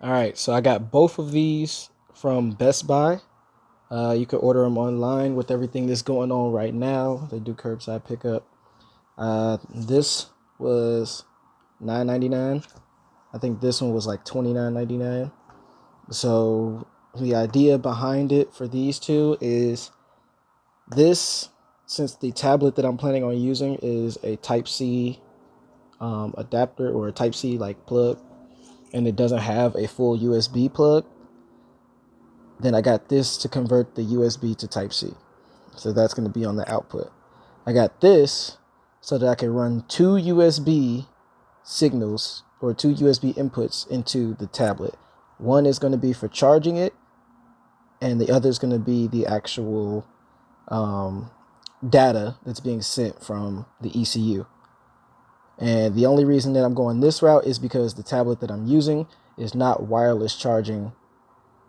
All right, so I got both of these from Best Buy. You can order them online with everything that's going on right now. They do curbside pickup. This was $9.99. I think this one was like $29.99. So the idea behind it for these two is this, since the tablet that I'm planning on using is a Type-C adapter or a Type-C like plug, and it doesn't have a full USB plug, then I got this to convert the USB to Type-C. So that's going to be on the output. I got this so that I can run two USB signals or two USB inputs into the tablet. One is going to be for charging it, and the other is going to be the actual data that's being sent from the ECU. And the only reason that I'm going this route is because the tablet that I'm using is not wireless charging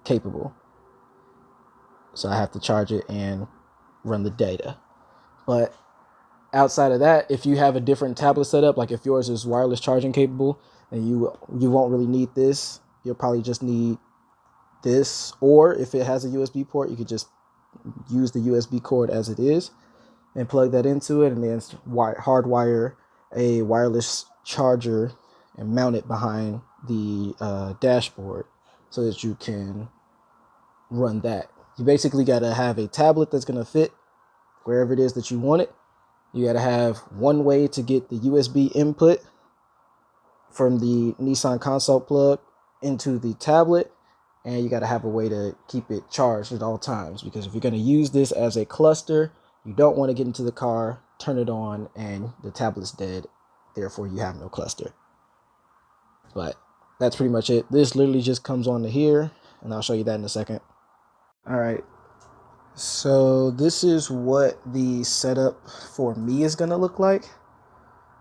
capable. So I have to charge it and run the data. But outside of that, if you have a different tablet setup, like if yours is wireless charging capable, and you won't really need this, you'll probably just need this. Or if it has a USB port, you could just use the USB cord as it is and plug that into it, and then hardwire a wireless charger and mount it behind the dashboard so that you can run that. You basically got to have a tablet that's going to fit wherever it is that you want it. You got to have one way to get the USB input from the Nissan console plug into the tablet, and you got to have a way to keep it charged at all times, because if you're going to use this as a cluster, you don't want to get into the car, turn it on, and the tablet's dead. Therefore, you have no cluster. But that's pretty much it. This literally just comes on to here, and I'll show you that in a second. All right. So this is what the setup for me is going to look like.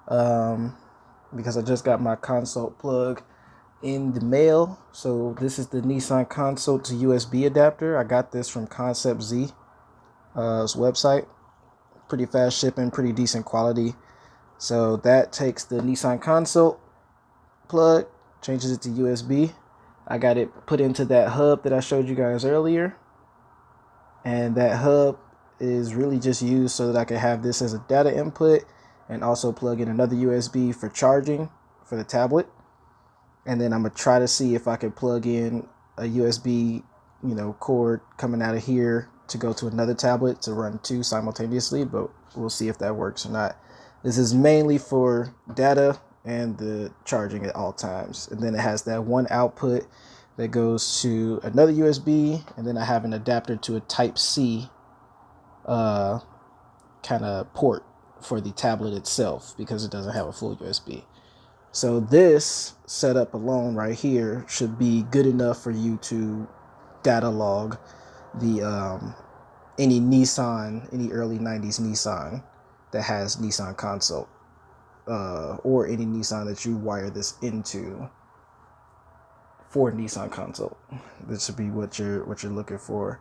Because I just got my console plug in the mail. So this is the Nissan console to USB adapter. I got this from Concept Z's website. Pretty fast shipping, pretty decent quality. So that takes the Nissan console plug, changes it to USB. I got it put into that hub that I showed you guys earlier. And that hub is really just used so that I can have this as a data input and also plug in another USB for charging for the tablet. And then I'm going to try to see if I can plug in a USB, cord coming out of here to go to another tablet to run two simultaneously, but we'll see if that works or not. This is mainly for data and the charging at all times. And then it has that one output that goes to another USB, and then I have an adapter to a Type-C kind of port for the tablet itself because it doesn't have a full USB. So this setup alone right here should be good enough for you to data log the any early 90s Nissan that has Nissan console, or any Nissan that you wire this into for Nissan console. This should be what you're looking for.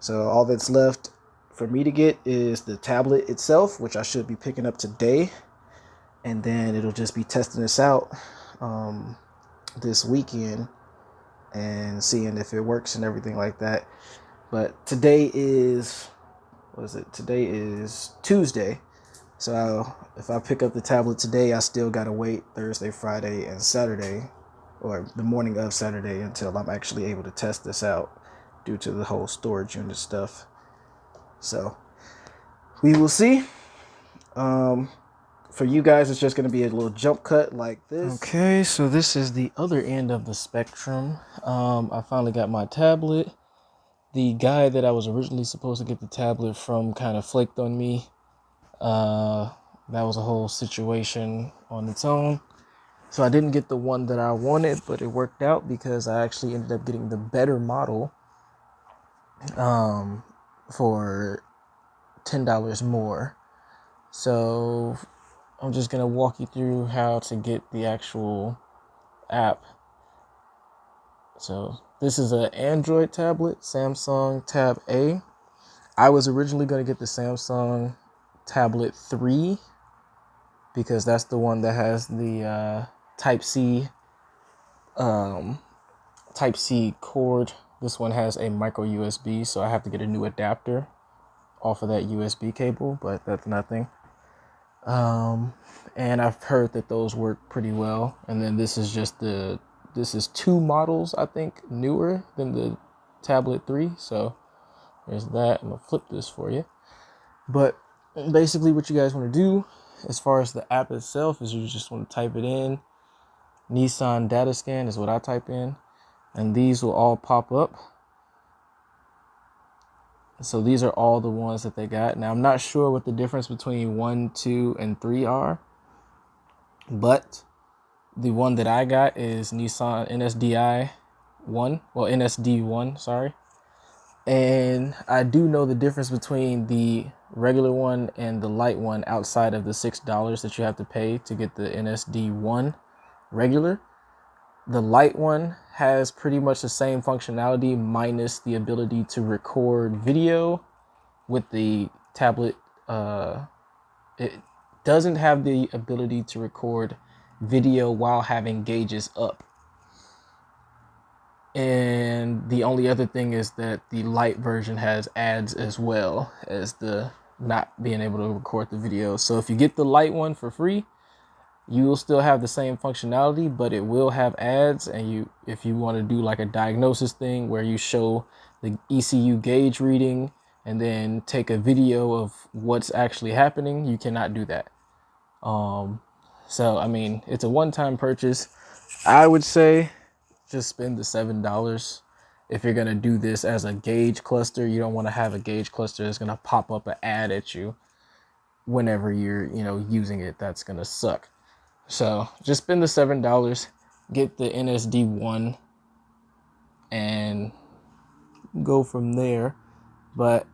So all that's left for me to get is the tablet itself, which I should be picking up today, and then it'll just be testing this out this weekend and seeing if it works and everything like that. But today is today is Tuesday. So if I pick up the tablet today, I still gotta wait Thursday, Friday, and Saturday, or the morning of Saturday, until I'm actually able to test this out due to the whole storage unit stuff. So we will see. For you guys, it's just going to be a little jump cut like this. Okay, so this is the other end of the spectrum. I finally got my tablet. The guy that I was originally supposed to get the tablet from kind of flaked on me. That was a whole situation on its own. So I didn't get the one that I wanted, but it worked out because I actually ended up getting the better model for $10 more. So I'm just going to walk you through how to get the actual app. So this is an Android tablet, Samsung Tab A. I was originally going to get the Samsung Tablet 3 because that's the one that has the Type-C Type-C cord. This one has a micro USB, so I have to get a new adapter off of that USB cable, but that's nothing. And I've heard that those work pretty well. And then this is just this is 2 models, I think, newer than the Tablet 3. So there's that. I'm gonna flip this for you. But basically what you guys want to do as far as the app itself is you just want to type it in. Nissan data scan is what I type in, and these will all pop up. So these are all the ones that they got. Now I'm not sure what the difference between 1, 2, and 3 are, but the one that I got is Nissan NSD1, sorry. And I do know the difference between the regular one and the light one outside of the $6 that you have to pay to get the NSD1 regular. The light one has pretty much the same functionality minus the ability to record video with the tablet. It doesn't have the ability to record video while having gauges up. And the only other thing is that the light version has ads as well as the not being able to record the video. So if you get the light one for free, you will still have the same functionality, but it will have ads. And if you want to do like a diagnosis thing where you show the ECU gauge reading and then take a video of what's actually happening, you cannot do that. So I mean, it's a one-time purchase. I would say just spend the $7 if you're gonna do this as a gauge cluster. You don't want to have a gauge cluster that's gonna pop up an ad at you whenever you're using it. That's gonna suck. So just spend the $7, get the NSD1, and go from there. But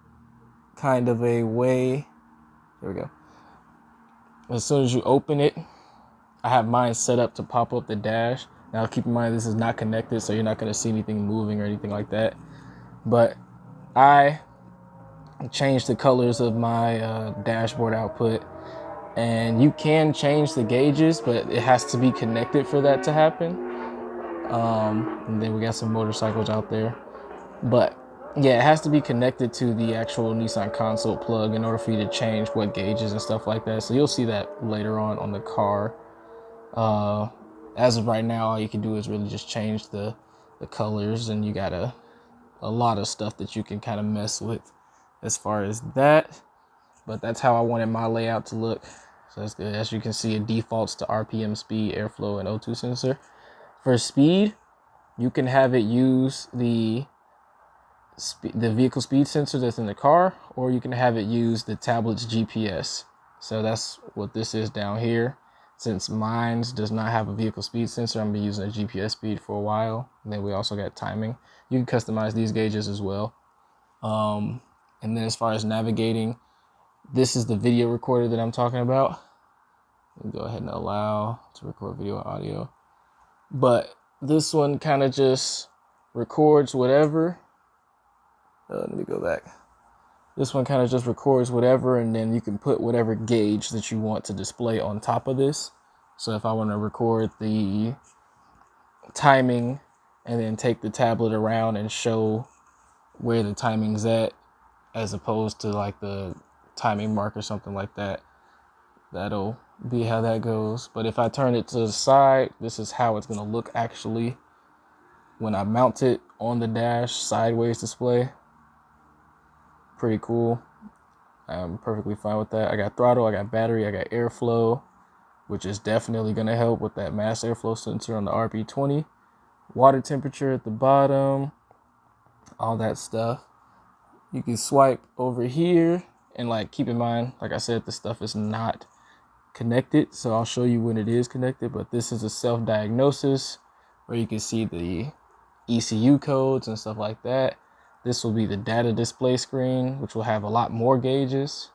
kind of a way, there we go. As soon as you open it, I have mine set up to pop up the dash. Now keep in mind this is not connected, so you're not going to see anything moving or anything like that. But I changed the colors of my dashboard output. And you can change the gauges, but it has to be connected for that to happen. And then we got some motorcycles out there. But yeah, it has to be connected to the actual Nissan console plug in order for you to change what gauges and stuff like that. So you'll see that later on the car. As of right now, all you can do is really just change the colors, and you got a lot of stuff that you can kind of mess with as far as that. But that's how I wanted my layout to look. So that's good. As you can see, it defaults to RPM, speed, airflow, and O2 sensor. For speed, you can have it use the vehicle speed sensor that's in the car, or you can have it use the tablet's GPS. So that's what this is down here. Since mine does not have a vehicle speed sensor, I'm gonna be using a GPS speed for a while. And then we also got timing. You can customize these gauges as well. And then as far as navigating, this is the video recorder that I'm talking about. Let me go ahead and allow to record video and audio. But this one kind of just records whatever. Let me go back. This one kind of just records whatever, and then you can put whatever gauge that you want to display on top of this. So if I want to record the timing and then take the tablet around and show where the timing's at, as opposed to like the timing mark or something like that, that'll be how that goes. But if I turn it to the side, this is how it's going to look actually when I mount it on the dash, sideways display. Pretty cool. I'm perfectly fine with that. I got throttle, I got battery, I got airflow, which is definitely going to help with that mass airflow sensor on the RP20. Water temperature at the bottom, all that stuff. You can swipe over here, and like keep in mind, like I said, this stuff is not connected, so I'll show you when it is connected. But this is a self-diagnosis where you can see the ECU codes and stuff like that. This will be the data display screen, which will have a lot more gauges.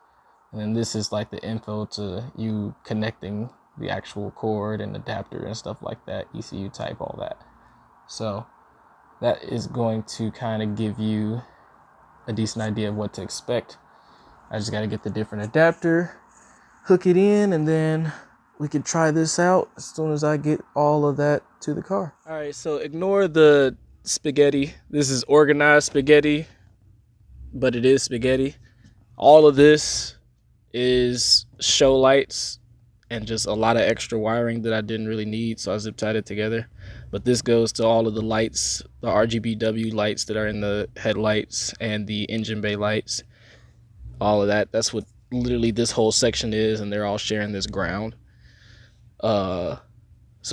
And then this is like the info to you connecting the actual cord and adapter and stuff like that, ECU type, all that. So that is going to kind of give you a decent idea of what to expect. I just got to get the different adapter, hook it in, and then we can try this out as soon as I get all of that to the car. All right, so ignore the spaghetti. This is organized spaghetti, but it is spaghetti. All of this is show lights and just a lot of extra wiring that I didn't really need, so I zip tied it together. But this goes to all of the lights, the RGBW lights that are in the headlights and the engine bay lights, all of that. That's what literally this whole section is, and they're all sharing this ground. So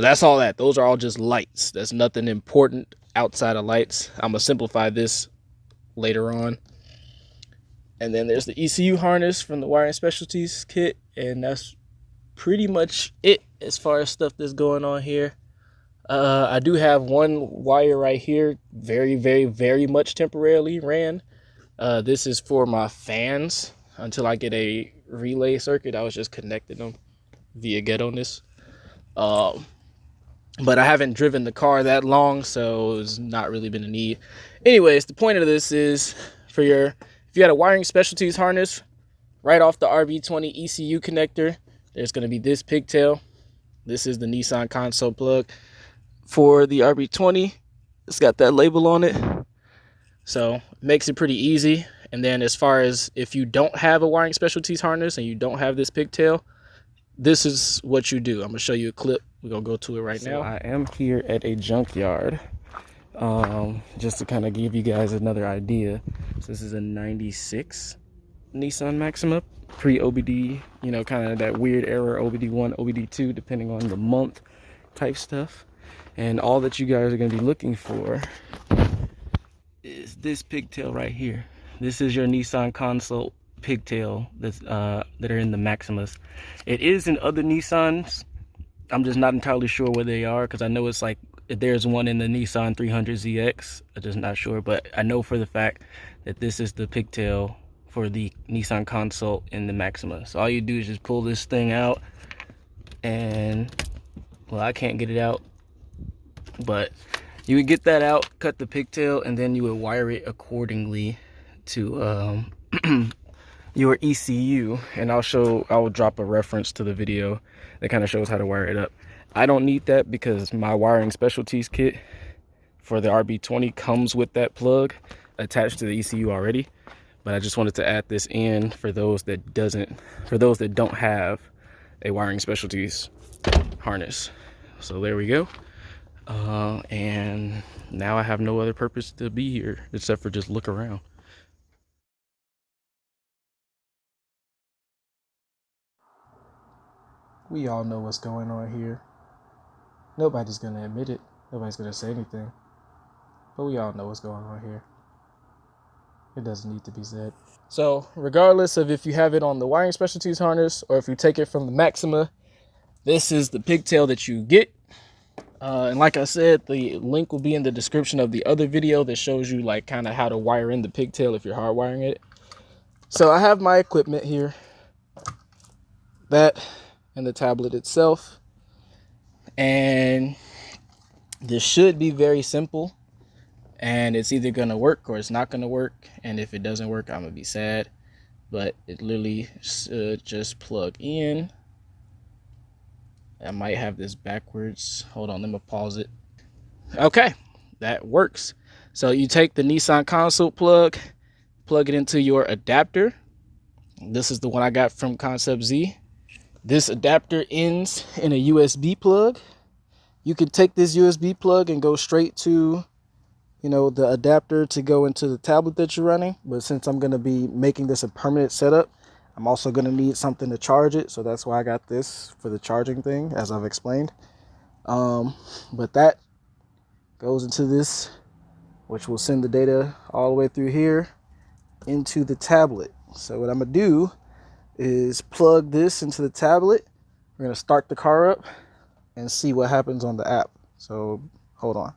that's all that. Those are all just lights. There's nothing important outside of lights. I'm gonna simplify this later on. And then there's the ECU harness from the wiring specialties kit, and that's pretty much it as far as stuff that's going on here. I do have one wire right here, very much temporarily ran. This is for my fans until I get a relay circuit. I was just connecting them via ghetto-ness. But I haven't driven the car that long, so it's not really been a need. Anyways, the point of this is for if you had a wiring specialties harness right off the RB20 ECU connector, there's going to be this pigtail. This is the Nissan console plug for the RB20. It's got that label on it, so it makes it pretty easy. And then as far as if you don't have a wiring specialties harness and you don't have this pigtail, this is what you do. I'm gonna show you a clip. We're gonna go to it right now. I am here at a junkyard, just to kind of give you guys another idea. So this is a 96 Nissan Maxima, pre-OBD, you know, kind of that weird era, OBD1, OBD2, depending on the month type stuff. And all that you guys are gonna be looking for is this pigtail right here. This is your Nissan console pigtail that's that are in the Maximas. It is in other Nissans. I'm just not entirely sure where they are, because I know it's like there's one in the Nissan 300ZX. I'm just not sure, but I know for the fact that this is the pigtail for the Nissan console in the Maxima. So all you do is just pull this thing out, and well, I can't get it out, but you would get that out, cut the pigtail, and then you would wire it accordingly to your ECU. And I will drop a reference to the video that kind of shows how to wire it up. I don't need that because my wiring specialties kit for the RB20 comes with that plug attached to the ECU already. But I just wanted to add this in for those that don't have a wiring specialties harness. So there we go. And now I have no other purpose to be here except for just look around. We all know what's going on here. Nobody's gonna admit it. Nobody's gonna say anything. But we all know what's going on here. It doesn't need to be said. So regardless of if you have it on the wiring specialties harness or if you take it from the Maxima, this is the pigtail that you get. And like I said, the link will be in the description of the other video that shows you like kind of how to wire in the pigtail if you're hardwiring it. So I have my equipment here, that and the tablet itself, and this should be very simple, and it's either gonna work or it's not gonna work. And if it doesn't work, I'm gonna be sad, but it literally should just plug in. I might have this backwards. Hold on, let me pause it. Okay, that works. So you take the Nissan console plug it into your adapter. This is the one I got from Concept Z. This adapter ends in a USB plug. You could take this USB plug and go straight to, you know, the adapter to go into the tablet that you're running. But since I'm going to be making this a permanent setup, I'm also going to need something to charge it. So that's why I got this for the charging thing, as I've explained. But that goes into this, which will send the data all the way through here into the tablet. So what I'm going to do is plug this into the tablet. We're going to start the car up and see what happens on the app. So hold on.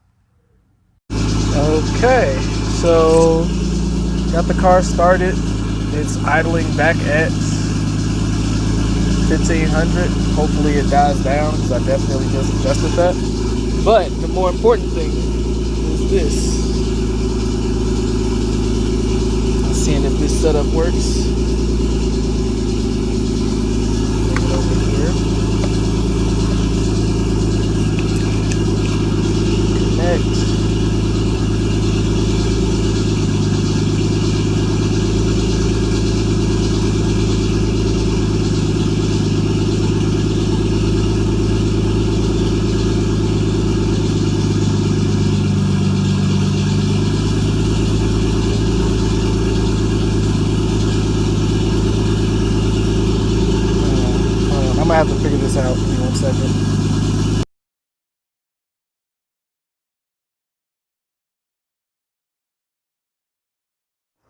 Okay, so got the car started. It's idling back at 1500. Hopefully it dies down because I definitely just adjusted that. But the more important thing is this. Seeing if this setup works. Bring it over here. Connect.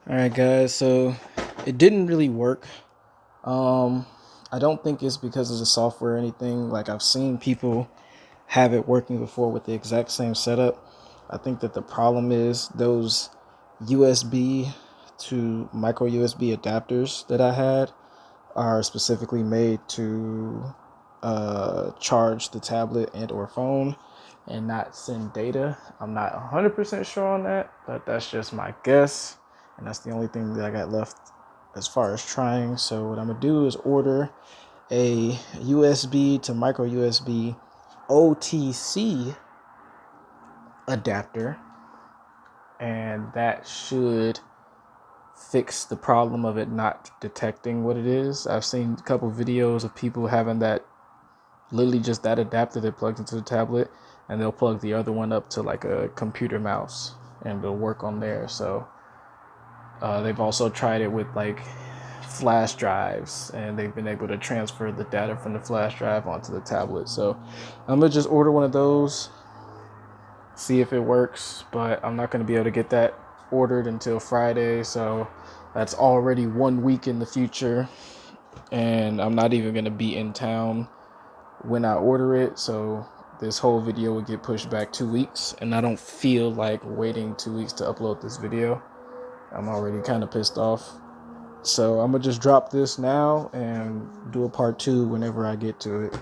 All right, guys, so it didn't really work. I don't think it's because of the software or anything. Like, I've seen people have it working before with the exact same setup. I think that the problem is those USB to micro USB adapters that I had are specifically made to charge the tablet and or phone and not send data. I'm not 100% sure on that, but that's just my guess, and that's the only thing that I got left as far as trying. So what I'm gonna do is order a USB to micro USB OTC adapter, and that should fix the problem of it not detecting what it is. I've seen a couple videos of people having that, literally just that adapter that plugs into the tablet, and they'll plug the other one up to like a computer mouse and it'll work on there. So they've also tried it with like flash drives, and they've been able to transfer the data from the flash drive onto the tablet. So I'm gonna just order one of those, see if it works, but I'm not gonna be able to get that ordered until Friday, so that's already 1 week in the future, and I'm not even gonna be in town when I order it, so this whole video will get pushed back 2 weeks, and I don't feel like waiting 2 weeks to upload this video. I'm already kind of pissed off. So I'm gonna just drop this now and do a part 2 whenever I get to it.